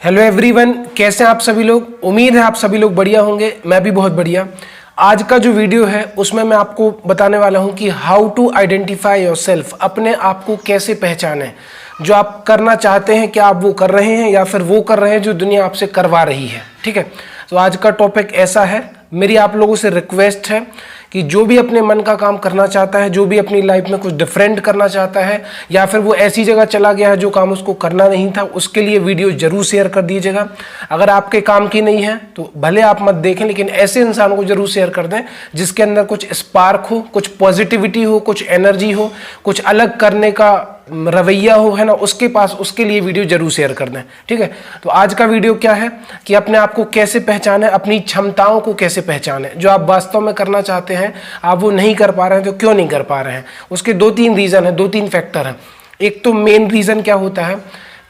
Hello everyone, कैसे हैं आप सभी लोग। उम्मीद है आप सभी लोग बढ़िया होंगे। मैं भी बहुत बढ़िया। आज का जो वीडियो है उसमें मैं आपको बताने वाला हूं कि हाउ टू आइडेंटिफाई योरसेल्फ, अपने आप को कैसे पहचानें। जो आप करना चाहते हैं क्या आप वो कर रहे हैं या फिर वो कर रहे हैं जो दुनिया आपसे करवा रही है। ठीक है, तो आज का टॉपिक ऐसा है। मेरी आप लोगों से रिक्वेस्ट है कि जो भी अपने मन का काम करना चाहता है, जो भी अपनी लाइफ में कुछ डिफरेंट करना चाहता है या फिर वो ऐसी जगह चला गया है जो काम उसको करना नहीं था, उसके लिए वीडियो जरूर शेयर कर दीजिएगा। अगर आपके काम की नहीं है तो भले आप मत देखें, लेकिन ऐसे इंसान को जरूर शेयर कर दें जिसके अंदर कुछ स्पार्क हो, कुछ पॉजिटिविटी हो, कुछ एनर्जी हो, कुछ अलग करने का रवैया हो, है ना, उसके पास, उसके लिए वीडियो जरूर शेयर कर दें। ठीक है, तो आज का वीडियो क्या है कि अपने आप को कैसे पहचानें, अपनी क्षमताओं को कैसे पहचानें। जो आप वास्तव में करना चाहते हैं आप वो नहीं कर पा रहे हैं, तो क्यों नहीं कर पा रहे हैं। उसके दो तीन रीजन है, दो तीन फैक्टर हैं। एक तो मेन रीजन क्या होता है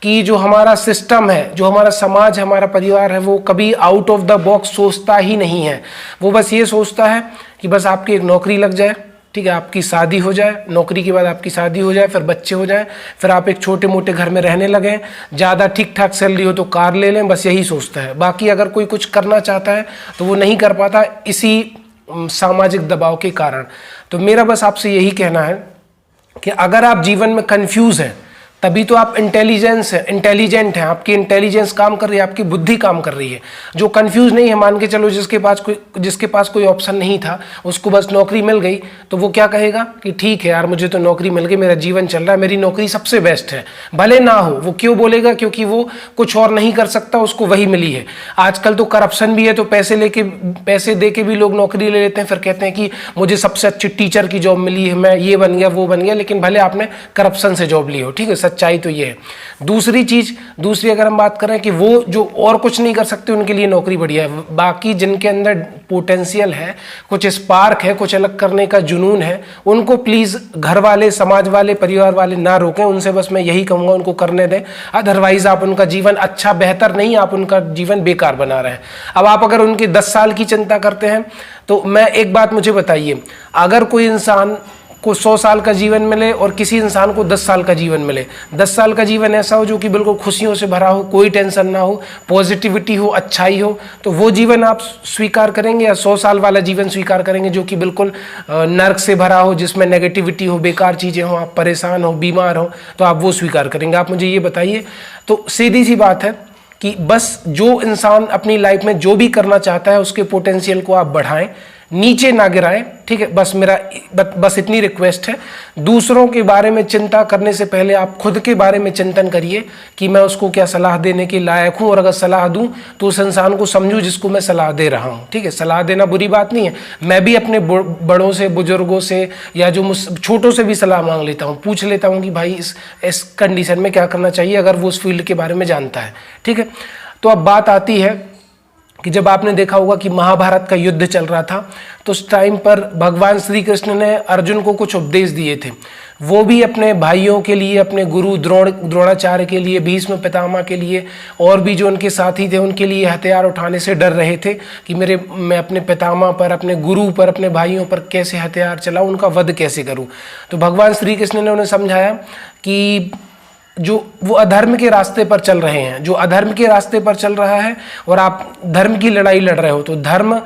कि जो हमारा सिस्टम है, जो हमारा समाज, हमारा परिवार है, वो कभी आउट ऑफ द बॉक्स सोचता ही नहीं है। वो बस ये सोचता है कि बस आपकी एक नौकरी लग जाए, ठीक है, आपकी शादी हो जाए, नौकरी के बाद आपकी शादी हो जाए, फिर बच्चे हो जाए, फिर आप एक छोटे मोटे घर में रहने लगें, ज़्यादा ठीक ठाक सैलरी हो तो कार ले लें, बस यही सोचता है। बाकी अगर कोई कुछ करना चाहता है तो वो नहीं कर पाता, इसी सामाजिक दबाव के कारण। तो मेरा बस आपसे यही कहना है कि अगर आप जीवन में कंफ्यूज हैं तभी तो आप इंटेलिजेंट हैं, आपकी इंटेलिजेंस काम कर रही है, आपकी बुद्धि काम कर रही है। जो कंफ्यूज नहीं है, मान के चलो जिसके पास कोई ऑप्शन नहीं था, उसको बस नौकरी मिल गई, तो वो क्या कहेगा कि ठीक है यार, मुझे तो नौकरी मिल गई, मेरा जीवन चल रहा है, मेरी नौकरी सबसे बेस्ट है। भले ना हो, वो क्यों बोलेगा? क्योंकि वो कुछ और नहीं कर सकता, उसको वही मिली है। आजकल तो करप्शन भी है, तो पैसे दे के भी लोग नौकरी ले लेते हैं, फिर कहते हैं कि मुझे सबसे अच्छी टीचर की जॉब मिली है, मैं ये बन गया वो बन गया, लेकिन भले आपने करप्शन से जॉब ली हो। ठीक है, सच्चाई तो ये है। दूसरी अगर हम बात करें कि वो जो और कुछ नहीं कर सकते उनके लिए नौकरी बढ़िया है। बाकी जिनके अंदर पोटेंशियल है, कुछ स्पार्क है, कुछ अलग करने का जुनून है, उनको प्लीज घर वाले, समाज वाले, परिवार वाले ना रोकें। उनसे बस मैं यही कहूंगा, उनको करने दें। अदरवाइज आप उनका जीवन अच्छा, बेहतर नहीं, आप उनका जीवन बेकार बना रहे हैं। अब आप अगर उनके 10 साल की चिंता करते हैं तो मैं एक बात मुझे बताइए, अगर कोई इंसान को 100 साल का जीवन मिले और किसी इंसान को 10 साल का जीवन मिले, 10 साल का जीवन ऐसा हो जो कि बिल्कुल खुशियों से भरा हो, कोई टेंशन ना हो, पॉजिटिविटी हो, अच्छाई हो, तो वो जीवन आप स्वीकार करेंगे या 100 साल वाला जीवन स्वीकार करेंगे जो कि बिल्कुल नर्क से भरा हो, जिसमें नेगेटिविटी हो, बेकार चीज़ें हो, आप परेशान हो, बीमार हो, तो आप वो स्वीकार करेंगे? आप मुझे ये बताइए। तो सीधी सी बात है कि बस जो इंसान अपनी लाइफ में जो भी करना चाहता है उसके पोटेंशियल को आप बढ़ाएं, नीचे ना गिराएं। ठीक है, बस इतनी रिक्वेस्ट है। दूसरों के बारे में चिंता करने से पहले आप खुद के बारे में चिंतन करिए कि मैं उसको क्या सलाह देने के लायक हूं, और अगर सलाह दूं तो उस इंसान को समझूं जिसको मैं सलाह दे रहा हूं। ठीक है, सलाह देना बुरी बात नहीं है। मैं भी अपने बड़ों से, बुजुर्गों से या जो छोटों से भी सलाह मांग लेता हूं, पूछ लेता हूं कि भाई इस कंडीशन में क्या करना चाहिए, अगर वो उस फील्ड के बारे में जानता है। ठीक है, तो अब बात आती है कि जब आपने देखा होगा कि महाभारत का युद्ध चल रहा था, तो उस टाइम पर भगवान श्री कृष्ण ने अर्जुन को कुछ उपदेश दिए थे। वो भी अपने भाइयों के लिए, अपने गुरु द्रोणाचार्य के लिए, भीष्म पितामह के लिए, और भी जो उनके साथी थे उनके लिए हथियार उठाने से डर रहे थे कि मैं अपने पितामह पर, अपने गुरु पर, अपने भाइयों पर कैसे हथियार चलाऊं, उनका वध कैसे करूं। तो भगवान श्री कृष्ण ने उन्हें समझाया कि जो वो अधर्म के रास्ते पर चल रहे हैं, जो अधर्म के रास्ते पर चल रहा है और आप धर्म की लड़ाई लड़ रहे हो, तो धर्म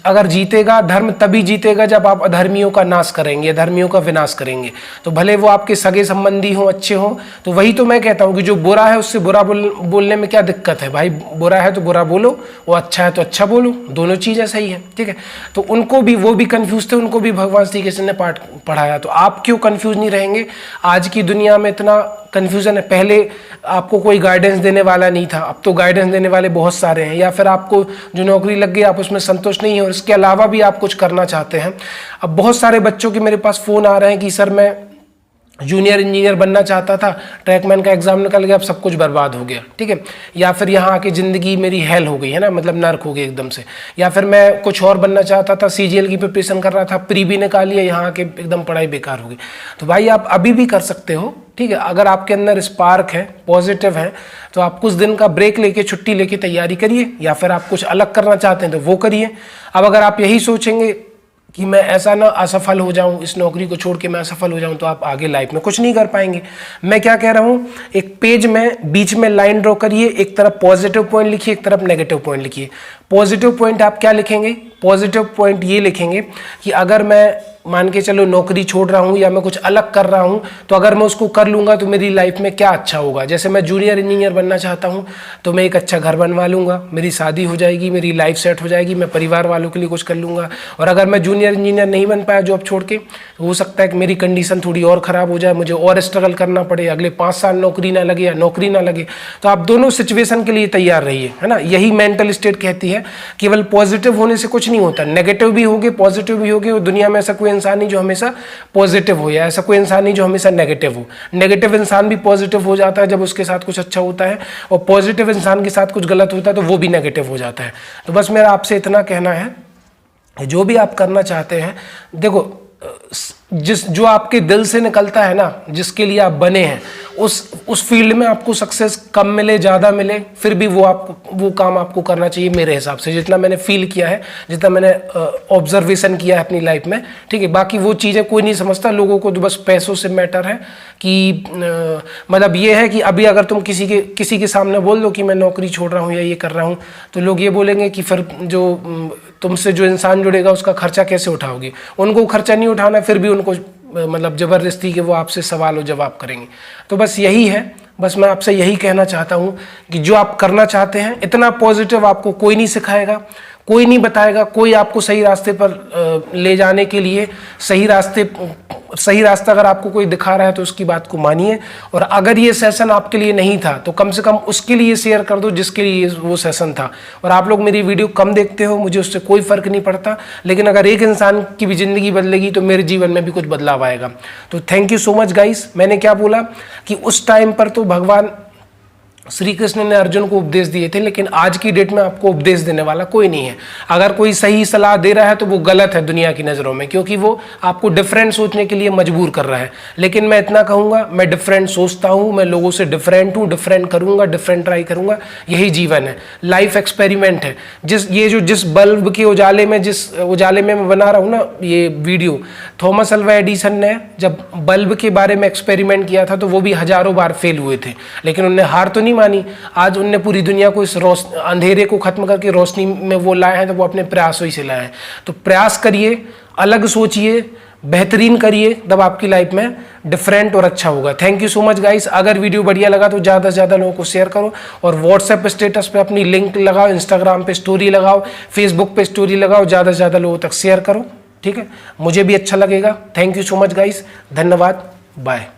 अगर जीतेगा, धर्म तभी जीतेगा जब आप अधर्मियों का नाश करेंगे, अधर्मियों का विनाश करेंगे। तो भले वो आपके सगे संबंधी हो, अच्छे हो, तो वही तो मैं कहता हूँ कि जो बुरा है उससे बुरा बोलने में क्या दिक्कत है भाई। बुरा है तो बुरा बोलो, वो अच्छा है तो अच्छा बोलो, दोनों चीज़ें सही है। ठीक है, तो उनको भी, वो भी कंफ्यूज थे, उनको भी भगवान श्री कृष्ण ने पाठ पढ़ाया। तो आप क्यों कंफ्यूज नहीं रहेंगे? आज की दुनिया में इतना कन्फ्यूज़न है। पहले आपको कोई गाइडेंस देने वाला नहीं था, अब तो गाइडेंस देने वाले बहुत सारे हैं। या फिर आपको जो नौकरी लग गई आप उसमें संतुष्ट नहीं है और इसके अलावा भी आप कुछ करना चाहते हैं। अब बहुत सारे बच्चों के मेरे पास फ़ोन आ रहे हैं कि सर मैं जूनियर इंजीनियर बनना चाहता था, ट्रैकमैन का एग्जाम निकल गया, अब सब कुछ बर्बाद हो गया। ठीक है, या फिर यहाँ आके ज़िंदगी मेरी हेल हो गई, है ना, मतलब नर्क हो गई एकदम से। या फिर मैं कुछ और बनना चाहता था, CGL की प्रिपरेशन कर रहा था, प्री भी निकाल लिया, यहाँ आके एकदम पढ़ाई बेकार हो गई। तो भाई आप अभी भी कर सकते हो। ठीक है, अगर आपके अंदर स्पार्क है, पॉजिटिव है, तो आप कुछ दिन का ब्रेक लेके, छुट्टी लेके तैयारी करिए, या फिर आप कुछ अलग करना चाहते हैं तो वो करिए। अब अगर आप यही सोचेंगे कि मैं ऐसा ना असफल हो जाऊं, इस नौकरी को छोड़ के मैं असफल हो जाऊं, तो आप आगे लाइफ में कुछ नहीं कर पाएंगे। मैं क्या कह रहा हूं, एक पेज में बीच में लाइन ड्रॉ करिए, एक तरफ पॉजिटिव पॉइंट लिखिए, एक तरफ नेगेटिव पॉइंट लिखिए। पॉजिटिव पॉइंट आप क्या लिखेंगे? पॉजिटिव पॉइंट ये लिखेंगे कि अगर मैं मान के चलो नौकरी छोड़ रहा हूं या मैं कुछ अलग कर रहा हूं, तो अगर मैं उसको कर लूंगा तो मेरी लाइफ में क्या अच्छा होगा। जैसे मैं जूनियर इंजीनियर बनना चाहता हूं, तो मैं एक अच्छा घर बनवा लूंगा, मेरी शादी हो जाएगी, मेरी लाइफ सेट हो जाएगी, मैं परिवार वालों के लिए कुछ कर लूंगा। और अगर मैं जूनियर इंजीनियर नहीं बन पाया जॉब छोड़ के, तो हो सकता है कि मेरी कंडीशन थोड़ी और ख़राब हो जाए, मुझे और स्ट्रगल करना पड़े, अगले 5 साल नौकरी ना लगे या नौकरी ना लगे। तो आप दोनों सिचुएशन के लिए तैयार रहिए, है ना। यही मेंटल स्टेट कहती है। केवल पॉजिटिव होने से कुछ नहीं होता, नेगेटिव भी होगे पॉजिटिव भी होगे। और दुनिया में ऐसा कोई इंसान नहीं जो हमेशा पॉजिटिव हो, या ऐसा कोई इंसान नहीं जो हमेशा नेगेटिव हो। नेगेटिव इंसान भी पॉजिटिव हो जाता है जब उसके साथ कुछ अच्छा होता है, और पॉजिटिव इंसान के साथ कुछ गलत होता है तो वो भी नेगेटिव हो जाता है। तो बस मेरा आपसे इतना कहना है, जो भी आप करना चाहते हैं, देखो जो आपके दिल से निकलता है ना, जिसके लिए आप बने हैं, उस फील्ड में आपको सक्सेस कम मिले ज़्यादा मिले, फिर भी वो काम आपको करना चाहिए मेरे हिसाब से, जितना मैंने फील किया है, जितना मैंने ऑब्जर्वेशन किया है अपनी लाइफ में। ठीक है, बाकी वो चीज़ें कोई नहीं समझता, लोगों को तो बस पैसों से मैटर है कि मतलब ये है कि अभी अगर तुम किसी के सामने बोल दो कि मैं नौकरी छोड़ रहा हूँ या ये कर रहा हूँ, तो लोग ये बोलेंगे कि फिर जो तुमसे जो इंसान जुड़ेगा उसका खर्चा कैसे उठाओगे। उनको खर्चा नहीं उठाना, फिर भी उनको मतलब ज़बरदस्ती के वो आपसे सवाल और जवाब करेंगे। तो बस यही है, बस मैं आपसे यही कहना चाहता हूँ कि जो आप करना चाहते हैं, इतना पॉजिटिव आपको कोई नहीं सिखाएगा, कोई नहीं बताएगा, कोई आपको सही रास्ते पर ले जाने के लिए सही रास्ता अगर आपको कोई दिखा रहा है तो उसकी बात को मानिए। और अगर ये सेशन आपके लिए नहीं था तो कम से कम उसके लिए शेयर कर दो जिसके लिए वो सेशन था। और आप लोग मेरी वीडियो कम देखते हो, मुझे उससे कोई फ़र्क नहीं पड़ता, लेकिन अगर एक इंसान की भी ज़िंदगी बदलेगी तो मेरे जीवन में भी कुछ बदलाव आएगा। तो thank you so much guys. मैंने क्या बोला कि उस टाइम पर तो भगवान श्री कृष्ण ने अर्जुन को उपदेश दिए थे, लेकिन आज की डेट में आपको उपदेश देने वाला कोई नहीं है। अगर कोई सही सलाह दे रहा है तो वो गलत है दुनिया की नज़रों में, क्योंकि वो आपको डिफरेंट सोचने के लिए मजबूर कर रहा है। लेकिन मैं इतना कहूँगा, मैं डिफरेंट सोचता हूँ, मैं लोगों से डिफरेंट हूँ, डिफरेंट करूँगा, डिफरेंट ट्राई करूँगा। यही जीवन है, लाइफ एक्सपेरिमेंट है। जिस बल्ब के उजाले में मैं बना रहा हूँ ना ये वीडियो, थॉमस अल्वा एडिसन ने जब बल्ब के बारे में एक्सपेरिमेंट किया था तो वो भी हजारों बार फेल हुए थे, लेकिन उन्हें हार तो नहीं मानी। आज उनने पूरी दुनिया को इस अंधेरे को खत्म करके रोशनी में वो लाए हैं, तो वो अपने प्रयासों ही से लाए हैं। तो प्रयास करिए, अलग सोचिए, बेहतरीन करिए, तब आपकी लाइफ में डिफरेंट और अच्छा होगा। Thank you so much guys. अगर वीडियो बढ़िया लगा तो ज़्यादा से ज़्यादा लोगों को शेयर करो, और व्हाट्सएप स्टेटस पे अपनी लिंक लगाओ, इंस्टाग्राम पे स्टोरी लगाओ, फेसबुक पे स्टोरी लगाओ, ज़्यादा से ज़्यादा लोगों तक शेयर करो। ठीक है, मुझे भी अच्छा लगेगा। Thank you so much guys, धन्यवाद, बाय।